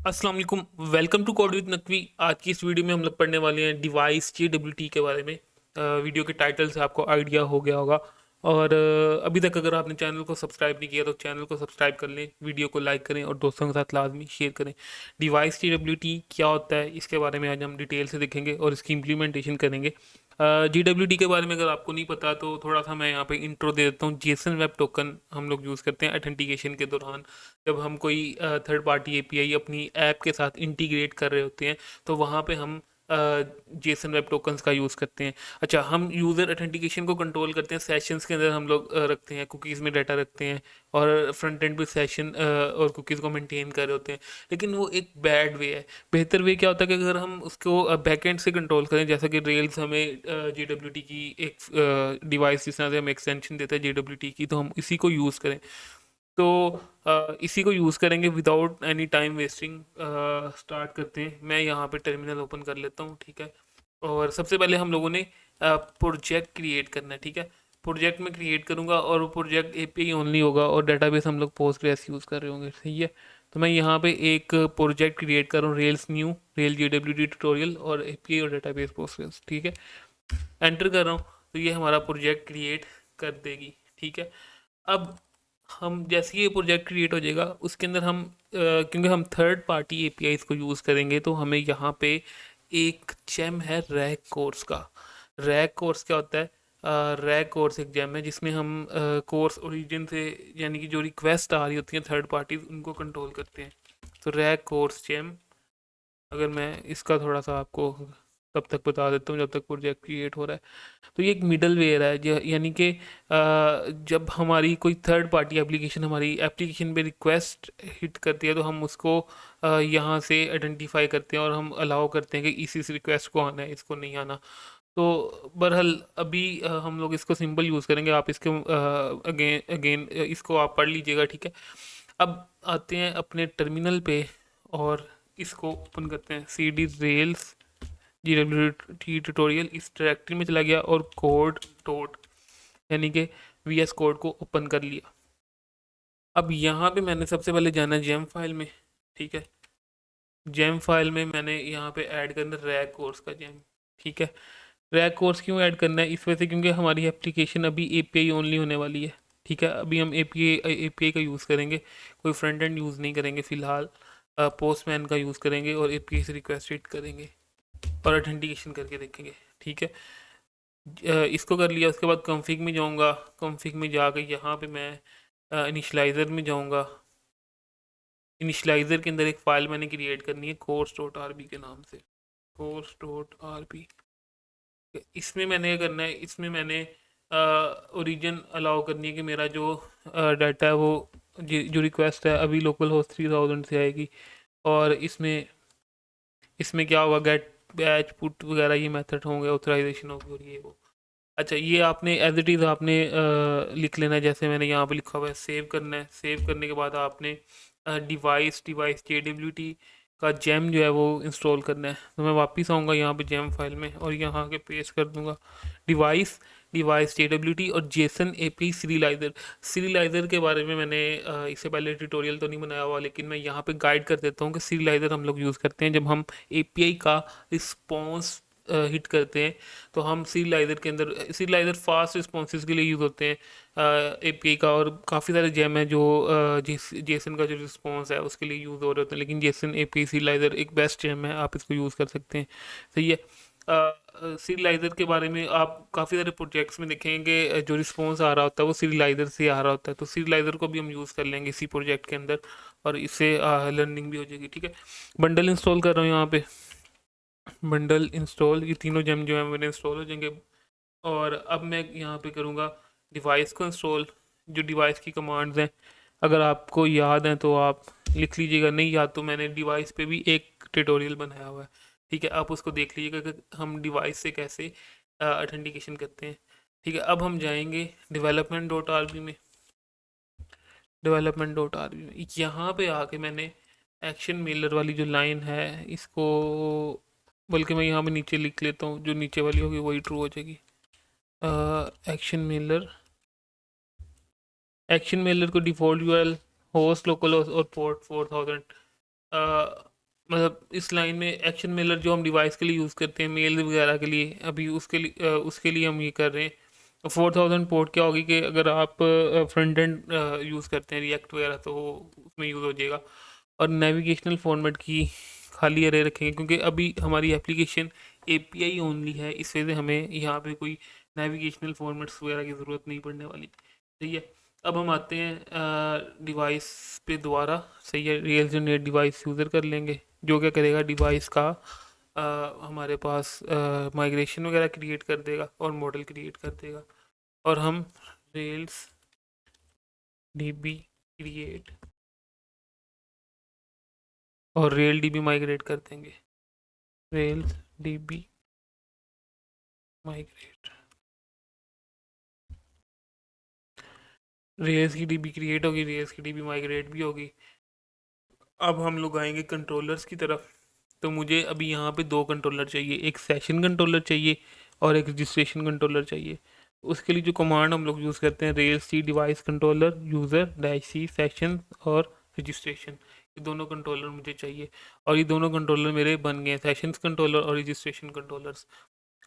अस्सलाम वालेकुम। Welcome to code with Naqvi. आज की इस वीडियो में हम लोग पढ़ने वाले हैं डिवाइस JWT के बारे में। वीडियो के टाइटल से आपको आइडिया हो गया होगा। और अभी तक अगर आपने चैनल को सब्सक्राइब नहीं किया तो चैनल को सब्सक्राइब कर लें, वीडियो को लाइक करें और दोस्तों के साथ लाजमी शेयर करें। डिवाइस JWT क्या होता है इसके बारे में आज हम डिटेल से देखेंगे और इसकी इम्प्लीमेंटेशन करेंगे। JWT के बारे में अगर आपको नहीं पता तो थोड़ा सा मैं यहाँ पे इंट्रो दे देता हूँ। जेसन वेब टोकन हम लोग यूज़ करते हैं ऑथेंटिकेशन के दौरान। जब हम कोई थर्ड पार्टी एपीआई अपनी ऐप के साथ इंटीग्रेट कर रहे होते हैं तो वहाँ पे हम जेसन वेब टोकन्स का यूज़ करते हैं। अच्छा, हम यूज़र ऑथेंटिकेशन को कंट्रोल करते हैं। सेशंस के अंदर हम लोग रखते हैं, कुकीज़ में डाटा रखते हैं और फ्रंट एंड पे सेशन और कुकीज़ को मेंटेन कर रहे होते हैं। लेकिन वो एक बैड वे है। बेहतर वे क्या होता है कि अगर हम उसको बैकएंड से कंट्रोल करें, जैसा कि रेल्स हमें JWT की एक डिवाइस जिस तरह से हम एक्सटेंशन देते हैं JWT की, तो हम इसी को यूज़ करें। तो इसी को यूज़ करेंगे without any time wasting. Start करते हैं। मैं यहाँ पे टर्मिनल ओपन कर लेता हूँ, ठीक है। और सबसे पहले हम लोगों ने प्रोजेक्ट क्रिएट करना है, ठीक है। प्रोजेक्ट में क्रिएट करूँगा और वो प्रोजेक्ट एपीआई ओनली होगा और डेटाबेस हम लोग पोस्टग्रेस यूज़ कर रहे होंगे, सही है। तो मैं यहाँ पे एक प्रोजेक्ट क्रिएट कर रहा हूँ, rails new rail JWT tutorial और एपीआई और डेटाबेस पोस्टग्रेस, ठीक है। एंटर कर रहा हूँ तो ये हमारा प्रोजेक्ट क्रिएट कर देगी, ठीक है। अब हम जैसे ही ये प्रोजेक्ट क्रिएट हो जाएगा उसके अंदर हम क्योंकि हम थर्ड पार्टी एपीआईज को यूज़ करेंगे तो हमें यहाँ पे एक जेम है रैक कोर्स का। रैक कोर्स क्या होता है? रैक कोर्स एक जेम है जिसमें हम कोर्स ओरिजिन से, यानी कि जो रिक्वेस्ट आ रही होती हैं थर्ड पार्टीज, उनको कंट्रोल करते हैं। तो रैक कोर्स जेम, अगर मैं इसका थोड़ा सा आपको तब तक बता देता हूँ जब तक प्रोजेक्ट क्रिएट हो रहा है। तो ये एक मिडल वेयर है यानी कि जब हमारी कोई थर्ड पार्टी एप्लीकेशन हमारी एप्लीकेशन पे रिक्वेस्ट हिट करती है तो हम उसको यहाँ से आइडेंटिफाई करते हैं और हम अलाउ करते हैं कि इस रिक्वेस्ट को आना है, इसको नहीं आना। तो बहरहाल अभी हम लोग इसको सिंपल यूज़ करेंगे। आप इसके अगेन अगेन इसको आप पढ़ लीजिएगा, ठीक है। अब आते हैं अपने टर्मिनल पे और इसको ओपन करते हैं। CD रेल्स JWT ट्यूटोरियल इस डायरेक्टरी में चला गया और कोड डॉट यानी कि VS कोड को ओपन कर लिया। अब यहाँ पे मैंने सबसे पहले जाना है जेम फाइल में, ठीक है। जेम फाइल में मैंने यहाँ पे ऐड करना रैक कोर्स का जेम, ठीक है। रैक कोर्स क्यों ऐड करना है? इस वजह से क्योंकि हमारी एप्लीकेशन अभी एपीआई ओनली होने वाली है, ठीक है। अभी हम एपीआई का यूज़ करेंगे, कोई फ्रंट एंड यूज़ नहीं करेंगे फ़िलहाल। पोस्टमैन का यूज़ करेंगे और एपीआई से रिक्वेस्ट हिट करेंगे और ऑथेंटिकेशन करके देखेंगे, ठीक है। इसको कर लिया, उसके बाद कॉन्फ़िग में जाऊंगा। कॉन्फ़िग में जाकर यहाँ पे मैं इनिशलाइज़र में जाऊंगा। इनिशलाइज़र के अंदर एक फ़ाइल मैंने क्रिएट करनी है कोर्स डॉट आर बी के नाम से। कोर्स डॉट आर बी, इसमें मैंने क्या करना है, इसमें मैंने ओरिजिन अलाउ करनी है कि मेरा जो डाटा है वो जो रिक्वेस्ट है अभी लोकल होस्ट 3000 से आएगी। और इसमें इसमें क्या होगा, गेट बैच पुट वगैरह ये मेथड होंगे, ऑथराइजेशन होगी और ये वो। अच्छा, ये आपने एज इट इज़ आपने लिख लेना है जैसे मैंने यहाँ पे लिखा हुआ है। सेव करना है। सेव करने के बाद आपने डिवाइस डिवाइस JWT का जेम जो है वो इंस्टॉल करना है। तो मैं वापस आऊँगा यहाँ पे जेम फाइल में और यहाँ के पेस्ट कर दूँगा डिवाइस डिवाइस JWT और जेसन एपी सीरियलाइज़र। सीरियलाइज़र के बारे में मैंने इससे पहले ट्यूटोरियल तो नहीं बनाया हुआ, लेकिन मैं यहाँ पे गाइड कर देता हूँ कि सीरियलाइज़र हम लोग यूज़ करते हैं जब हम एपीआई का रिस्पॉन्स हिट करते हैं। तो हम सीरियलाइज़र के अंदर, सीरियलाइज़र फास्ट रिस्पॉन्सेज के लिए यूज़ होते हैं एपीआई का, और काफ़ी सारे जेम हैं जो जेसन का जो रिस्पॉन्स है उसके लिए यूज़ हो रहे होते हैं। लेकिन जेसन एपीआई सीरियलाइज़र एक बेस्ट जेम है, आप इसको यूज़ कर सकते हैं, सही है। सीरियलाइज़र के बारे में आप काफ़ी सारे प्रोजेक्ट्स में देखेंगे जो रिस्पॉन्स आ रहा होता है वो सीरियलाइज़र से आ रहा होता है। तो सीरियलाइज़र को भी हम यूज़ कर लेंगे इसी प्रोजेक्ट के अंदर और इससे लर्निंग भी हो जाएगी, ठीक है। बंडल इंस्टॉल कर रहा हूँ यहाँ पे। बंडल इंस्टॉल, ये तीनों जेम जो है मेरे इंस्टॉल हो जाएंगे। और अब मैं यहाँ पे करूँगा डिवाइस को इंस्टॉल। जो डिवाइस की कमांड्स हैं अगर आपको याद हैं तो आप लिख लीजिएगा, नहीं याद तो मैंने डिवाइस पे भी एक ट्यूटोरियल बनाया हुआ है, ठीक है। आप उसको देख लीजिएगा कि हम डिवाइस से कैसे ऑथेंटिकेशन करते हैं, ठीक है। अब हम जाएंगे डेवलपमेंट डॉट आर बी में। डेवलपमेंट डॉट आर बी में यहाँ पे आके मैंने एक्शन मेलर वाली जो लाइन है इसको, बल्कि मैं यहाँ पे नीचे लिख लेता हूँ, जो नीचे वाली होगी वही ट्रू हो जाएगी। एक्शन मेलर, एक्शन मेलर को default URL host local host और पोर्ट 4000 मतलब इस लाइन में एक्शन मेलर जो हम डिवाइस के लिए यूज़ करते हैं मेल वगैरह के लिए, अभी उसके लिए हम ये कर रहे हैं। 4000 पोर्ट क्या होगी कि अगर आप फ्रंट एंड यूज़ करते हैं रिएक्ट वगैरह तो वो उसमें यूज़ हो जाएगा। और नेविगेशनल फॉर्मेट की खाली अरे रखेंगे क्योंकि अभी हमारी एप्लीकेशन एपीआई ओनली है, इस वजह से हमें यहाँ पे कोई नेविगेशनल फॉर्मेट्स वगैरह की ज़रूरत नहीं पड़ने वाली। सही है। अब हम आते हैं डिवाइस पे दोबारा। सही है, रियल जनरेट डिवाइस यूज़र कर लेंगे, जो क्या करेगा डिवाइस का हमारे पास माइग्रेशन वगैरह क्रिएट कर देगा और मॉडल क्रिएट कर देगा। और हम रेल्स डीबी क्रिएट और रेल डीबी माइग्रेट कर देंगे। रेल्स डीबी माइग्रेट, रेल्स की डीबी क्रिएट होगी, रेल्स की डीबी माइग्रेट भी होगी। अब हम लोग आएंगे कंट्रोलर्स की तरफ। तो मुझे अभी यहाँ पे दो कंट्रोलर चाहिए, एक सेशन कंट्रोलर चाहिए और एक रजिस्ट्रेशन कंट्रोलर चाहिए। उसके लिए जो कमांड हम लोग यूज़ करते हैं रेल सी device controller user dash C session और रजिस्ट्रेशन, ये दोनों कंट्रोलर मुझे चाहिए। और ये दोनों कंट्रोलर मेरे बन गए, सेशंस कंट्रोलर और रजिस्ट्रेशन कंट्रोलर्स।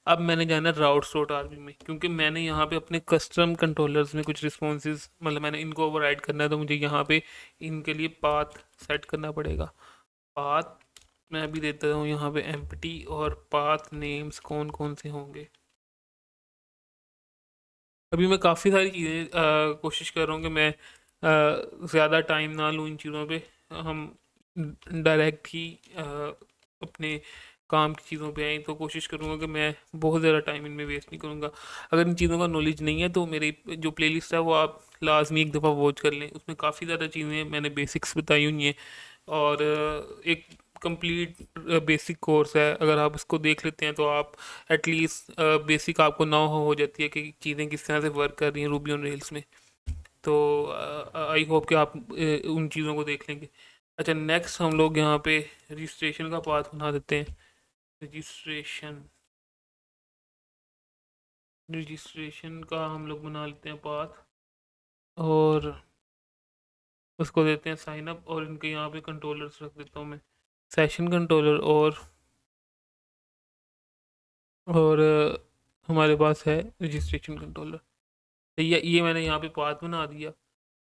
अब मैंने जाना राउट डॉट आरबी में, क्योंकि मैंने यहाँ पे अपने कस्टम कंट्रोलर्स में कुछ रिस्पॉन्सेज मतलब मैंने इनको ओवरराइड करना है, तो मुझे यहाँ पे इनके लिए पाथ सेट करना पड़ेगा। पाथ मैं अभी देता हूँ यहाँ पे एम्प्टी, और पाथ नेम्स कौन कौन से होंगे। अभी मैं काफ़ी सारी चीज़ें कोशिश कर रहा हूँ कि मैं ज़्यादा टाइम ना लूँ इन चीज़ों पे, हम डायरेक्ट ही अपने काम की चीज़ों पे आए, तो कोशिश करूँगा कि मैं बहुत ज़्यादा टाइम इनमें वेस्ट नहीं करूँगा। अगर इन चीज़ों का नॉलेज नहीं है तो मेरी जो प्लेलिस्ट है वो आप लाजमी एक दफ़ा वॉच कर लें, उसमें काफ़ी ज़्यादा चीज़ें मैंने बेसिक्स बताई हुई हैं। और एक कंप्लीट बेसिक कोर्स है, अगर आप इसको देख लेते हैं तो आप एटलीस्ट बेसिक आपको ना हो जाती है कि चीज़ें किस तरह से वर्क कर रही हैं रूबी ऑन रेल्स में। तो आई होप कि आप उन चीज़ों को देख लेंगे। अच्छा, नेक्स्ट हम लोग यहाँ पे रजिस्ट्रेशन का पाथ बना देते हैं। रजिस्ट्रेशन रजिस्ट्रेशन का हम लोग बना लेते हैं पाथ, और उसको देते हैं साइन अप, और इनके यहाँ पे कंट्रोलर्स रख देता हूँ मैं, सेशन कंट्रोलर और हमारे पास है रजिस्ट्रेशन कंट्रोलर। तो ये मैंने यहाँ पे पाथ बना दिया।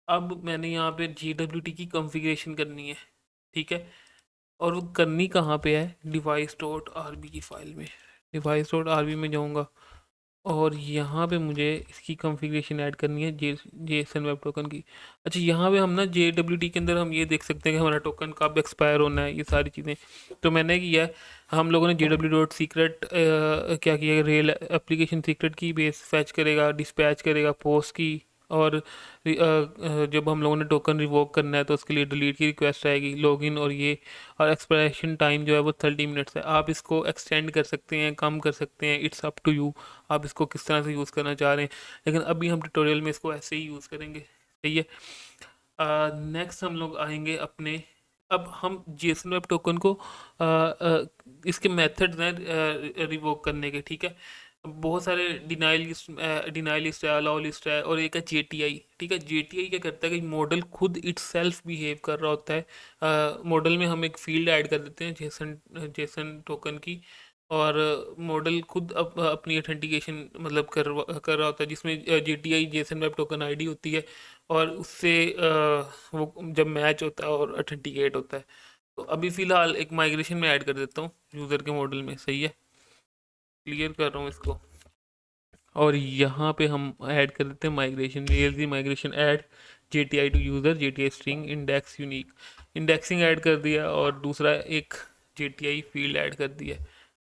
अब मैंने यहाँ पे JWT की कॉन्फ़िगरेशन करनी है, ठीक है। और वो करनी कहाँ पे है, डिवाइस डॉट आर बी की फ़ाइल में। डिवाइस डॉट आर बी में जाऊँगा और यहाँ पे मुझे इसकी कॉन्फ़िगरेशन ऐड करनी है जेसन वेब टोकन की। अच्छा, यहाँ पे हम ना JWT के अंदर हम ये देख सकते हैं कि हमारा टोकन कब एक्सपायर होना है, ये सारी चीज़ें तो मैंने किया है। हम लोगों ने JW डॉट सीक्रेट क्या किया, रेल एप्लीकेशन सीक्रेट की बेस फैच करेगा, डिस्पैच करेगा पोस्ट की, और जब हम लोगों ने टोकन रिवोक करना है तो उसके लिए डिलीट की रिक्वेस्ट आएगी, लॉगिन और ये। और एक्सपायरेशन टाइम जो है वो 30 मिनट्स है। आप इसको एक्सटेंड कर सकते हैं, कम कर सकते हैं, इट्स अप टू यू, आप इसको किस तरह से यूज़ करना चाह रहे हैं। लेकिन अभी हम ट्यूटोरियल में इसको ऐसे ही यूज़ करेंगे। सही है। नेक्स्ट हम लोग आएंगे अपने, अब हम जेसन वेब टोकन को इसके मेथड्स हैं रिवोक करने के, ठीक है। बहुत सारे डिनाइल लिस्ट है, अलाउ लिस्ट है, और एक है जेटीआई, ठीक है। जेटीआई क्या करता है कि मॉडल खुद इट सेल्फ बिहेव कर रहा होता है। मॉडल में हम एक फील्ड ऐड कर देते हैं जेसन जेसन टोकन की, और मॉडल खुद अपनी ऑथेंटिकेशन मतलब कर रहा होता है, जिसमें जेटीआई जेसन वेब टोकन आईडी होती है, और उससे वो जब मैच होता है और ऑथेंटिकेट होता है। तो अभी फ़िलहाल एक माइग्रेशन में ऐड कर देता हूँ यूज़र के मॉडल में। सही है, क्लियर कर रहा हूँ इसको, और यहाँ पे हम ऐड कर देते हैं migration, VLC migration add JTI to user JTI string index unique, indexing add कर दिया, और दूसरा एक जेटीआई फील्ड ऐड कर दिया।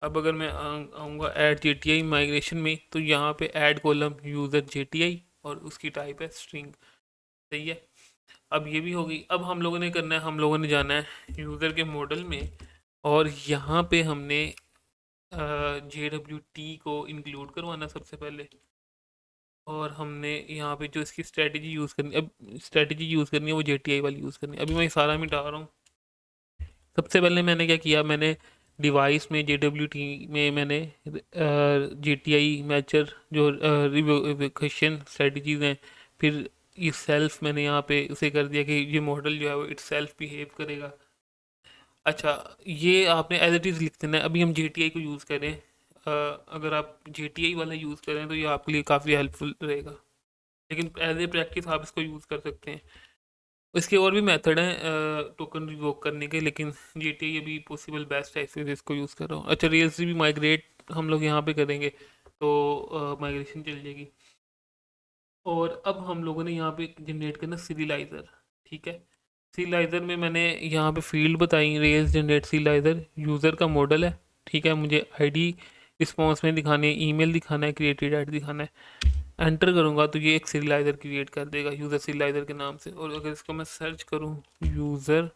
अब अगर मैं आऊँगा ऐड जेटीआई माइग्रेशन में, तो यहाँ पे ऐड कॉलम यूज़र जेटीआई और उसकी टाइप है स्ट्रिंग। सही है। अब ये भी होगी। अब हम लोगों ने करना है, हम लोगों ने जाना है यूज़र के मॉडल में, और यहाँ पे हमने JWT को इंक्लूड करवाना सबसे पहले। और हमने यहाँ पे जो इसकी स्ट्रेटजी यूज़ करनी, अब स्ट्रेटजी यूज़ करनी है वो जेटीआई वाली यूज़ करनी है। अभी मैं ये सारा मिटा रहा हूँ। सबसे पहले मैंने क्या किया, मैंने डिवाइस में JWT में मैंने जेटीआई मैचर जो रिवोकेशन स्ट्रेटजीज हैं, फिर ये सेल्फ मैंने यहाँ पे उसे कर दिया कि ये मॉडल जो है वो इट सेल्फ बिहेव करेगा। अच्छा, ये आपने एज इट इज़ लिख देना है। अभी हम JTI को यूज़ करें, अगर आप JTI वाला यूज़ करें तो ये आपके लिए काफ़ी हेल्पफुल रहेगा, लेकिन एज ए प्रैक्टिस आप इसको यूज़ कर सकते हैं। इसके और भी मेथड हैं टोकन रिवोक करने के, लेकिन JTI अभी पॉसिबल बेस्ट है, इसलिए इसको यूज़ कर रहा हूँ। अच्छा, रेल्स भी माइग्रेट हम लोग यहाँ पे करेंगे तो माइग्रेशन चल जाएगी। और अब हम लोगों ने यहाँ पे जनरेट करना सीरियलाइज़र, ठीक है। सीरियलाइज़र में मैंने यहाँ पे फील्ड बताई, रेल्स जनरेट सीरियलाइज़र, यूज़र का मॉडल है, ठीक है। मुझे आईडी रिस्पॉन्स में दिखानी है, ईमेल दिखाना है, क्रिएटेड ऐड दिखाना है। एंटर करूँगा तो ये एक सीरियलाइज़र क्रिएट कर देगा यूज़र सीरियलाइज़र के नाम से। और अगर इसको मैं सर्च करूँ यूज़र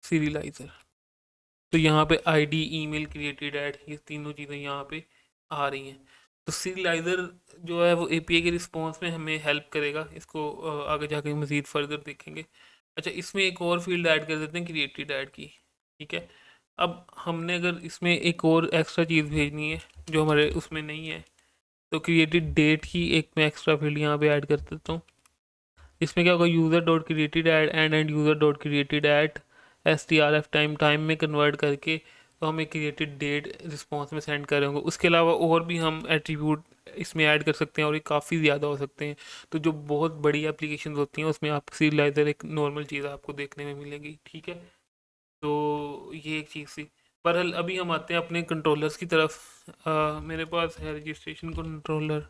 सीरियलाइज़र, तो यहाँ पे आईडी, ईमेल, क्रिएटेड ऐड, ये तीनों चीज़ें यहाँ पे आ रही हैं। तो सीरियलाइज़र जो है वो एपीआई के रिस्पॉन्स में हमें हेल्प करेगा। इसको आगे जाके मज़ीद फर्दर देखेंगे। अच्छा, इसमें एक और फील्ड ऐड कर देते हैं, क्रिएटेड ऐड की, ठीक है। अब हमने अगर इसमें एक और एक्स्ट्रा चीज़ भेजनी है जो हमारे उसमें नहीं है, तो क्रिएटेड डेट की एक मैं एक्स्ट्रा फील्ड यहाँ पे ऐड कर देता हूँ। इसमें क्या होगा, user dot created at and user dot created at STRF time में कन्वर्ट करके तो हम एक क्रिएटेड डेट रिस्पॉन्स में सेंड करेंगे। उसके अलावा और भी हम एट्रीब्यूट इसमें ऐड कर सकते हैं, और ये काफ़ी ज़्यादा हो सकते हैं। तो जो बहुत बड़ी एप्लीकेशन होती हैं उसमें आप सीरियलाइज़र एक नॉर्मल चीज़ आपको देखने में मिलेगी, ठीक है। तो ये एक चीज़ थी। बहरहाल अभी हम आते हैं अपने कंट्रोलर्स की तरफ। मेरे पास है रजिस्ट्रेशन कंट्रोलर,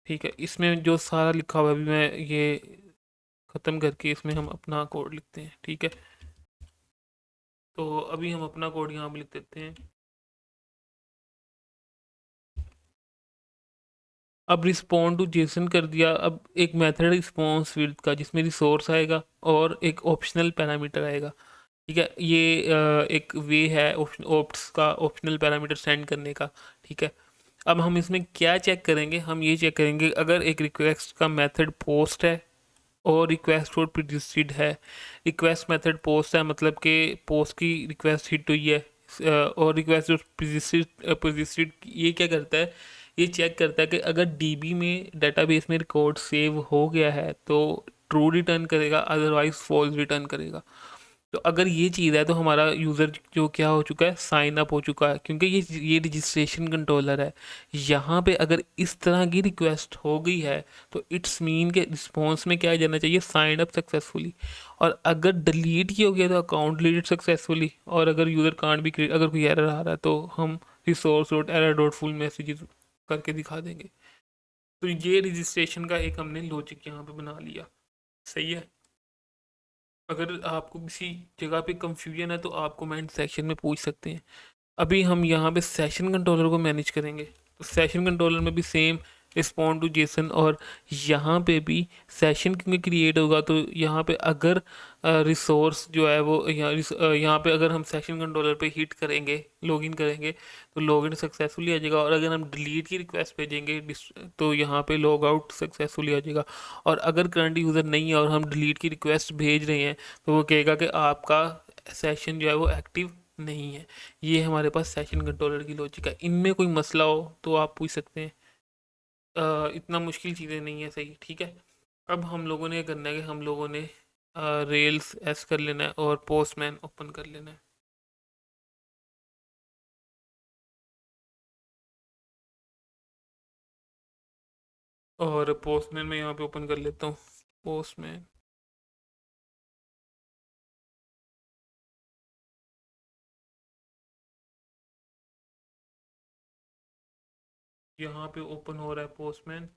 ठीक है। इसमें जो सारा लिखा हुआ है अभी मैं ये ख़त्म करके इसमें हम अपना कोड लिखते हैं, ठीक है। तो अभी हम अपना कोड यहाँ पे लिख देते हैं। अब रिस्पॉन्ड टू जेसन कर दिया। अब एक मेथड रिस्पॉन्स फील्ड का जिसमें रिसोर्स आएगा और एक ऑप्शनल पैरामीटर आएगा, ठीक है। ये एक वे है ऑप्ट्स का ऑप्शनल पैरामीटर सेंड करने का, ठीक है। अब हम इसमें क्या चेक करेंगे, हम ये चेक करेंगे अगर एक रिक्वेस्ट का मेथड पोस्ट है और रिक्वेस्ट और प्रिजिस्टेड है। रिक्वेस्ट मेथड पोस्ट है, मतलब कि पोस्ट की रिक्वेस्ट हिट हुई है। और रिक्वेस्ट और प्रिजिस्टेड ये क्या करता है, ये चेक करता है कि अगर डीबी में डेटाबेस में रिकॉर्ड सेव हो गया है तो ट्रू रिटर्न करेगा, अदरवाइज फॉल्स रिटर्न करेगा। तो अगर ये चीज़ है तो हमारा यूज़र जो क्या हो चुका है, साइन अप हो चुका है, क्योंकि ये रजिस्ट्रेशन कंट्रोलर है। यहाँ पे अगर इस तरह की रिक्वेस्ट हो गई है तो इट्स मीन के रिस्पॉन्स में क्या जाना चाहिए, साइन अप सक्सेसफुली। और अगर डिलीट किया हो गया तो अकाउंट डिलीट सक्सेसफुली। और अगर यूज़र कांट भी क्रिएट, अगर कोई एरर आ रहा है तो हम resource dot error dot full messages करके दिखा देंगे। तो ये रजिस्ट्रेशन का एक हमने लॉजिक यहाँ पे बना लिया, सही है। अगर आपको किसी जगह पे कंफ्यूजन है तो आप कमेंट सेक्शन में पूछ सकते हैं। अभी हम यहाँ पे सेशन कंट्रोलर को मैनेज करेंगे। तो सेशन कंट्रोलर में भी सेम रिस्पॉन्ड टू जेसन, और यहाँ पे भी सेशन क्योंकि क्रिएट होगा तो यहाँ पे अगर रिसोर्स जो है वो यहाँ पे अगर हम सेशन कंट्रोलर पे हिट करेंगे, लॉगिन करेंगे, तो लॉगिन सक्सेसफुली आ जाएगा। और अगर हम डिलीट की रिक्वेस्ट भेजेंगे तो यहाँ पे लॉग आउट सक्सेसफुली आ जाएगा। और अगर करंट यूज़र नहीं है और हम डिलीट की रिक्वेस्ट भेज रहे हैं तो वो कहेगा कि आपका सेशन जो है वो एक्टिव नहीं है। ये हमारे पास सेशन कंट्रोलर की लॉजिक है। इनमें कोई मसला हो तो आप पूछ सकते हैं। इतना मुश्किल चीज़ें नहीं है, सही, ठीक है। अब हम लोगों ने करना है कि हम लोगों ने रेल्स एस कर लेना है और पोस्टमैन ओपन कर लेना है। और पोस्टमैन में यहाँ पे ओपन कर लेता हूँ, पोस्टमैन। यहाँ पे ओपन हो रहा है पोस्टमैन।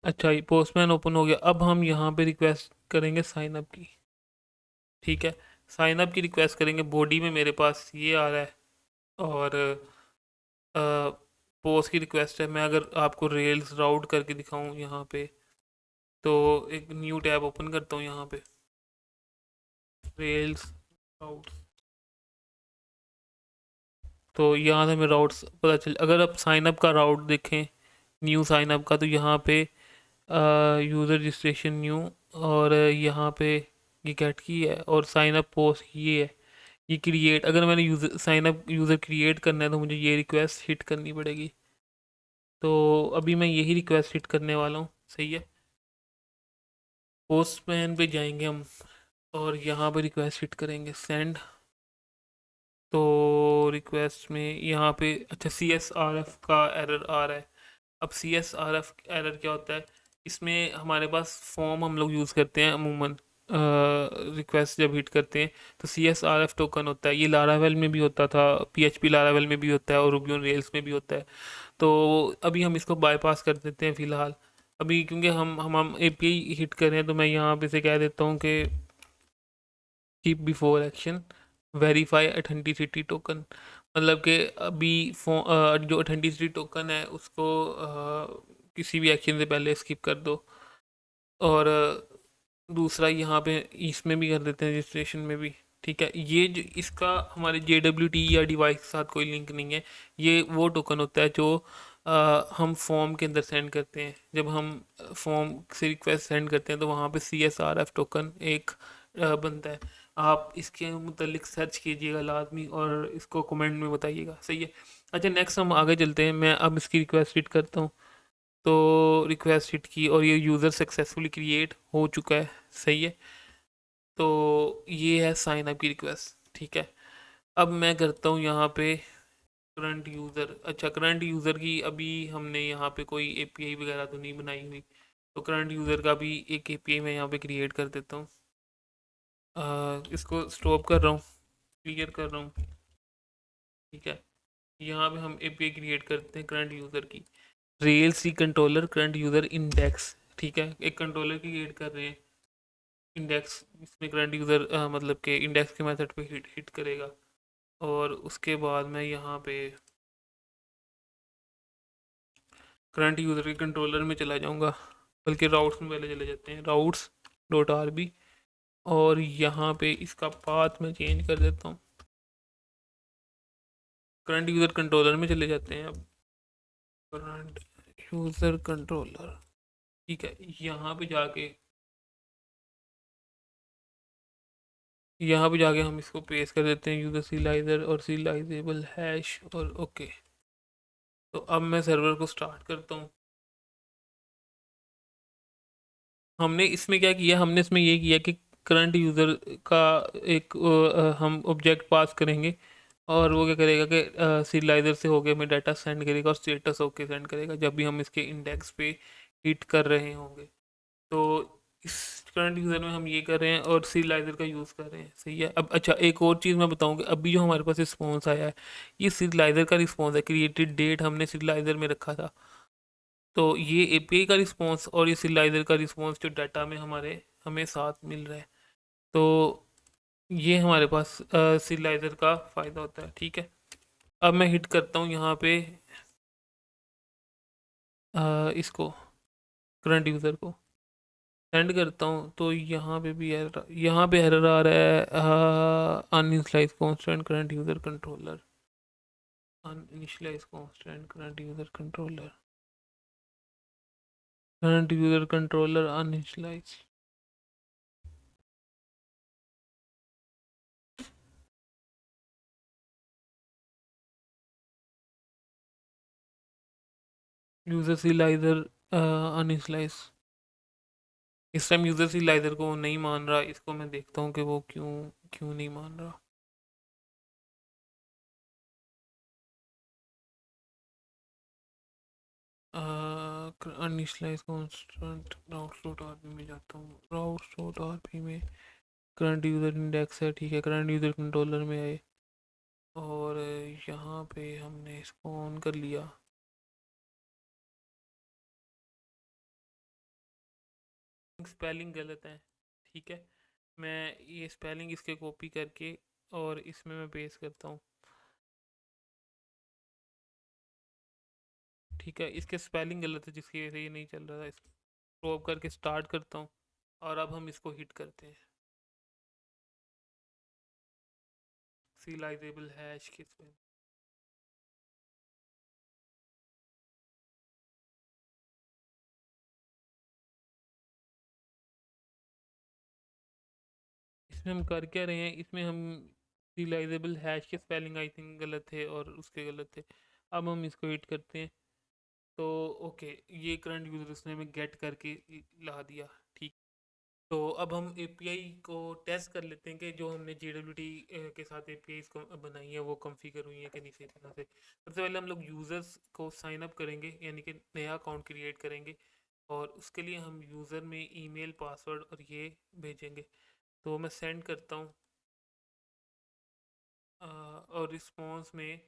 अच्छा, ये पोस्टमैन ओपन हो गया। अब हम यहाँ पे रिक्वेस्ट करेंगे साइन अप की, ठीक है। साइन अप की रिक्वेस्ट करेंगे, बॉडी में मेरे पास ये आ रहा है। और पोस्ट की रिक्वेस्ट है। मैं अगर आपको रेल्स राउट करके दिखाऊं यहाँ पे, तो एक न्यू टैब ओपन करता हूँ यहाँ पे, रेल्स राउट। तो यहाँ से हमें राउट्स पता चल। अगर आप साइन अप का राउट देखें, न्यू साइन अप का, तो यहाँ पे यूज़र रजिस्ट्रेशन न्यू, और यहाँ पे ये गेट की है, और साइन अप पोस्ट ये है। ये क्रिएट, अगर मैंने user sign up user create करना है तो मुझे ये रिक्वेस्ट हिट करनी पड़ेगी। तो अभी मैं यही रिक्वेस्ट हिट करने वाला हूँ, सही है। पोस्टमैन पे जाएंगे हम और यहाँ पे रिक्वेस्ट हिट करेंगे सेंड। तो रिक्वेस्ट में यहाँ पे अच्छा CSRF का एरर आ रहा है। अब CSRF एरर क्या होता है, इसमें हमारे पास फॉर्म हम लोग यूज़ करते हैं अमूमन, रिक्वेस्ट जब हिट करते हैं तो CSRF टोकन होता है। ये लारावेल में भी होता था, PHP लारावेल में भी होता है और रूबी ऑन रेल्स में भी होता है। तो अभी हम इसको बाईपास कर देते हैं फ़िलहाल। अभी क्योंकि हम API हिट कर रहे हैं तो मैं यहाँ पे से कह देता हूँ कि keep before action verify authenticity token. मतलब कि अभी जो ऑथेंटिसिटी टोकन है उसको किसी भी एक्शन से पहले स्किप कर दो। और दूसरा यहाँ पे इसमें भी कर देते हैं, रजिस्ट्रेशन में भी। ठीक है, ये जो इसका हमारे JWT या डिवाइस के साथ कोई लिंक नहीं है। ये वो टोकन होता है जो हम फॉर्म के अंदर सेंड करते हैं। जब हम फॉर्म से रिक्वेस्ट सेंड करते हैं तो वहाँ पे CSRF टोकन एक बनता है। आप इसके मुतालिक सर्च कीजिएगा लाजमी और इसको कमेंट में बताइएगा, सही है। अच्छा, नेक्स्ट हम आगे चलते हैं। मैं अब इसकी रिक्वेस्ट रीड करता हूँ। तो रिक्वेस्ट हिट की और ये यूज़र सक्सेसफुली क्रिएट हो चुका है, सही है। तो ये है साइन अप की रिक्वेस्ट, ठीक है। अब मैं करता हूँ यहाँ पे करंट यूज़र। अच्छा, करंट यूज़र की अभी हमने यहाँ पे कोई API वगैरह तो नहीं बनाई हुई, तो करंट यूज़र का भी एक API मैं यहाँ पे क्रिएट कर देता हूँ। इसको स्टॉप कर रहा हूँ, क्लियर कर रहा हूँ, ठीक है। यहाँ पे हम API क्रिएट करते हैं करंट यूज़र की। Rail c controller current user index, ठीक है। एक कंट्रोलर क्रिएट कर रहे हैं इंडेक्स, इसमें करंट यूज़र मतलब के इंडेक्स के मेथड पे हिट हिट करेगा। और उसके बाद मैं यहाँ पे करंट यूज़र के कंट्रोलर में चला जाऊँगा, बल्कि राउट्स में पहले चले जाते हैं, राउट्स डॉट RB। और यहाँ पे इसका पाथ मैं चेंज कर देता हूँ, करंट यूज़र कंट्रोलर में चले जाते हैं अब। करंट यूज़र कंट्रोलर, ठीक है। यहाँ पे जाके हम इसको पेस्ट कर देते हैं यूज़र सीलाइजर और सीलाइजेबल हैश और ओके। तो अब मैं सर्वर को स्टार्ट करता हूँ। हमने इसमें क्या किया, हमने इसमें ये किया कि करंट यूज़र का एक हम ऑब्जेक्ट पास करेंगे और वो क्या करेगा कि सीलाइजर से होके हमें डाटा सेंड करेगा और स्टेटस होके सेंड करेगा जब भी हम इसके इंडेक्स पे हिट कर रहे होंगे। तो इस करंट यूज़र में हम ये कर रहे हैं और सीलाइजर का यूज़ कर रहे हैं, सही है। अब अच्छा, एक और चीज़ मैं बताऊँ कि अभी जो हमारे पास रिस्पॉन्स आया है ये सीलाइजर का रिस्पॉन्स है। क्रिएटेड डेट हमने सीलाइजर में रखा था। तो ये API का रिस्पॉन्स और ये सीलाइजर का रिस्पॉन्स जो डाटा में हमारे हमें साथ मिल रहा है। तो ये हमारे पास सीलाइजर का फ़ायदा होता है, ठीक है। अब मैं हिट करता हूँ यहाँ पे इसको करंट यूज़र को सेंड करता हूँ तो यहाँ पे एरर आ रहा है, uninitialize constant current user controller, uninitialize constant current user controller uninitialize. User serializer uninitialize. इस टाइम यूज़र सीलाइजर को नहीं मान रहा, इसको मैं देखता हूँ कि वो क्यों क्यों नहीं मान रहा। अनइनिशियलाइज कांस्टेंट राउट्स डॉट RP में जाता हूँ, राउट्स डॉट RP में करंट यूज़र इंडेक्स है, ठीक है। करंट यूज़र कंट्रोलर में आए और यहाँ पे हमने इसको ऑन कर लिया। स्पेलिंग गलत है, ठीक है। मैं ये स्पेलिंग इसके कॉपी करके और इसमें मैं पेस्ट करता हूँ, ठीक है। इसके स्पेलिंग गलत है जिसकी वजह से ये नहीं चल रहा था। इसको ड्रॉप करके स्टार्ट करता हूँ और अब हम इसको हिट करते हैं सीलाइजेबल हैश के स्पेलिंग। इसमें हम कर क्या रहे हैं, इसमें हम सीलाइजेबल हैश के स्पेलिंग आई थिंक गलत थे और उसके गलत थे। अब हम इसको हिट करते हैं तो ओके, ये करंट यूज़र उसने हमें गेट करके ला दिया। ठीक। तो अब हम एपीआई को टेस्ट कर लेते हैं कि जो हमने JWT के साथ एपीआईज को बनाई है वो कॉन्फ़िगर हुई है कि नहीं सही तरह से। सबसे पहले हम लोग यूज़र्स को साइन अप करेंगे, यानी कि नया अकाउंट क्रिएट करेंगे, और उसके लिए हम यूज़र में ईमेल, पासवर्ड और ये भेजेंगे। तो मैं सेंड करता हूँ, और रिस्पॉन्स में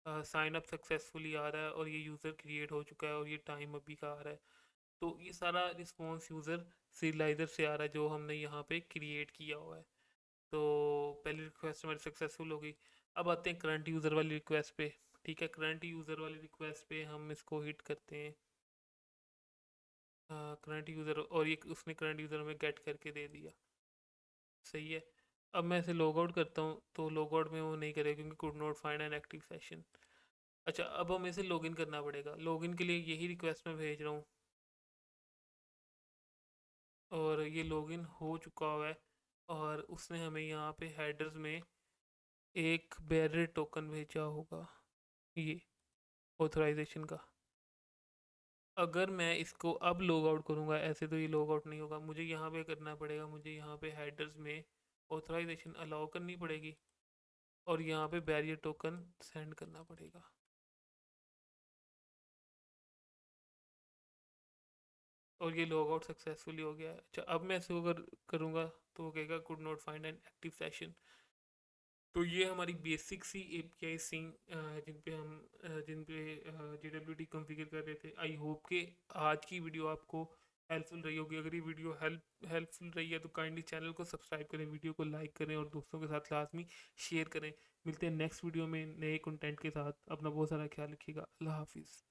साइन अप सक्सेसफुली आ रहा है और ये यूज़र क्रिएट हो चुका है और ये टाइम अभी का आ रहा है। तो ये सारा रिस्पॉन्स यूज़र सीरियलाइज़र से आ रहा है जो हमने यहाँ पे क्रिएट किया हुआ है। तो पहली रिक्वेस्ट हमारी सक्सेसफुल हो गई। अब आते हैं करंट यूज़र वाली रिक्वेस्ट पे। ठीक है, करंट यूज़र वाली रिक्वेस्ट पे हम इसको हिट करते हैं, करंट यूज़र, और ये उसने करंट यूज़र हमें गेट करके दे दिया। सही है। अब मैं इसे लॉग आउट करता हूँ तो लॉग आउट में वो नहीं करेगा क्योंकि could not find an active session. अच्छा, अब हमें इसे लॉगिन करना पड़ेगा। लॉगिन के लिए यही रिक्वेस्ट मैं भेज रहा हूँ, और ये लॉगिन हो चुका हुआ है। और उसने हमें यहाँ पे हेडर्स में एक बैरियर टोकन भेजा होगा, ये ऑथराइजेशन का। अगर मैं इसको अब लॉग आउट करूँगा, ऐसे तो ये लॉग आउट नहीं होगा, मुझे यहाँ पे करना पड़ेगा, मुझे यहाँ पे हेडर्स में ऑथराइजेशन अलाउ करनी पड़ेगी और यहाँ पे बैरियर टोकन सेंड करना पड़ेगा। और ये लॉग आउट सक्सेसफुली हो गया है। अच्छा, अब मैं इसको अगर करूँगा तो वो कहेगा could not find an active session. तो ये हमारी बेसिक सी एपीआई सिंग जिन पे JWT कॉन्फ़िगर कर रहे थे। आई होप कि आज की वीडियो आपको हेल्पफुल रही होगी। अगर ये वीडियो हेल्पफुल रही है तो काइंडली चैनल को सब्सक्राइब करें, वीडियो को लाइक करें और दोस्तों के साथ लाजमी शेयर करें। मिलते हैं नेक्स्ट वीडियो में नए कंटेंट के साथ। अपना बहुत सारा ख्याल रखिएगा। अल्लाह हाफिज़।